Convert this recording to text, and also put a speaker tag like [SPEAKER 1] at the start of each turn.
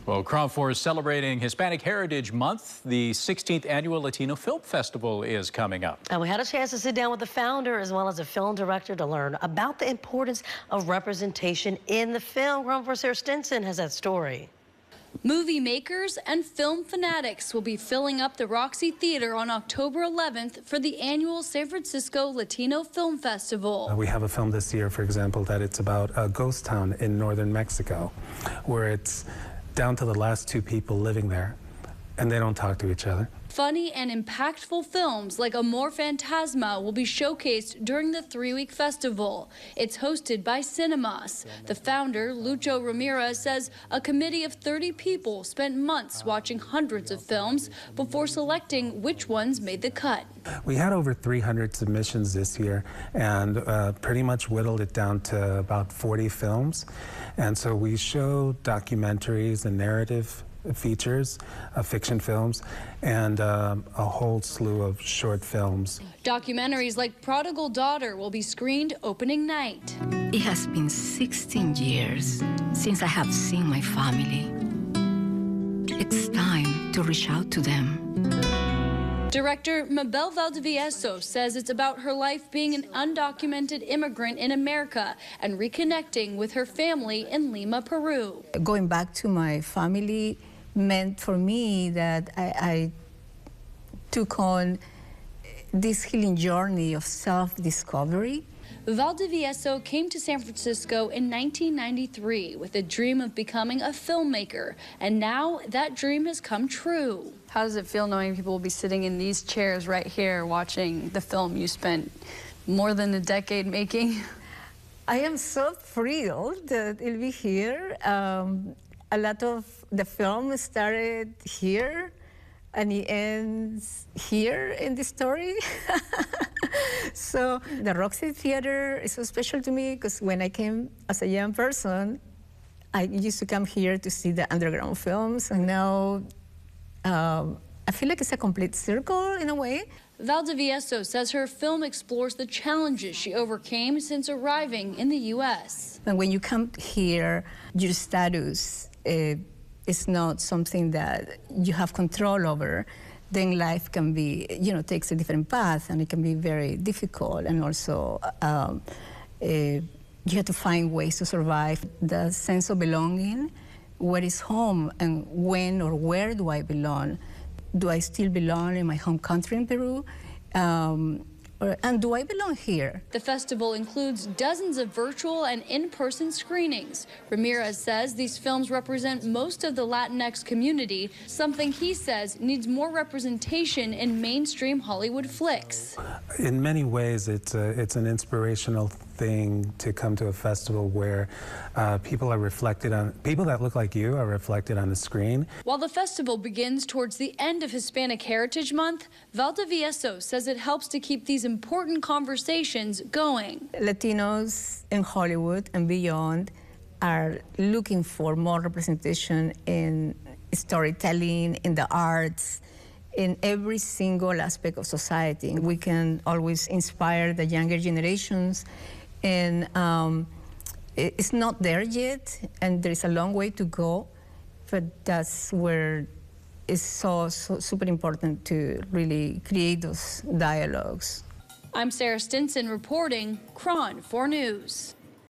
[SPEAKER 1] Well, Crawford is celebrating Hispanic Heritage Month. The 16th annual Latino Film Festival is coming up.
[SPEAKER 2] And we had a chance to sit down with the founder as well as a film director to learn about the importance of representation in the film. Crawford's Sara Stinson has that story.
[SPEAKER 3] Movie makers and film fanatics will be filling up the Roxy Theater on October 11th for the annual San Francisco Latino Film Festival.
[SPEAKER 4] We have a film this year, for example, that it's about a ghost town in northern Mexico, where it's down to the last two people living there, and they don't talk to each other.
[SPEAKER 3] Funny and impactful films like Amor Fantasma will be showcased during the 3-week festival. It's hosted by Cinemas. The founder, Lucho Ramirez, says a committee of 30 people spent months watching hundreds of films before selecting which ones made the cut.
[SPEAKER 4] We had over 300 submissions this year and pretty much whittled it down to about 40 films. And so we show documentaries and narrative features, fiction films, and a whole slew of short films.
[SPEAKER 3] Documentaries like Prodigal Daughter will be screened opening night.
[SPEAKER 5] It has been 16 years since I have seen my family. It's time to reach out to them.
[SPEAKER 3] Director Mabel Valdivieso says it's about her life being an undocumented immigrant in America and reconnecting with her family in Lima, Peru.
[SPEAKER 6] Going back to my family meant for me that I took on this healing journey of self-discovery.
[SPEAKER 3] Valdivieso came to San Francisco in 1993 with a dream of becoming a filmmaker, and now that dream has come true.
[SPEAKER 7] How does it feel knowing people will be sitting in these chairs right here watching the film you spent more than a decade making?
[SPEAKER 6] I am so thrilled that it'll be here. A lot of the film started here, and it ends here in the story. So the Roxy Theater is so special to me because when I came as a young person, I used to come here to see the underground films, and now I feel like it's a complete circle in a way.
[SPEAKER 3] Valdivieso says her film explores the challenges she overcame since arriving in the U.S.
[SPEAKER 6] And when you come here, your status is not something that you have control over. Then life can be, takes a different path, and it can be very difficult. And also, you have to find ways to survive. The sense of belonging, what is home, and when or where do I belong? Do I still belong in my home country in Peru? And do I belong here?
[SPEAKER 3] The festival includes dozens of virtual and in-person screenings. Ramirez says these films represent most of the Latinx community, something he says needs more representation in mainstream Hollywood flicks.
[SPEAKER 4] In many ways, it's an inspirational thing to come to a festival where people that look like you are reflected on the screen.
[SPEAKER 3] While the festival begins towards the end of Hispanic Heritage Month, Valdivieso says it helps to keep these important conversations going.
[SPEAKER 6] Latinos in Hollywood and beyond are looking for more representation in storytelling, in the arts, in every single aspect of society. We can always inspire the younger generations, and it's not there yet, and there's a long way to go, but that's where it's so super important to really create those dialogues.
[SPEAKER 3] I'm Sara Stinson reporting, KRON 4 News.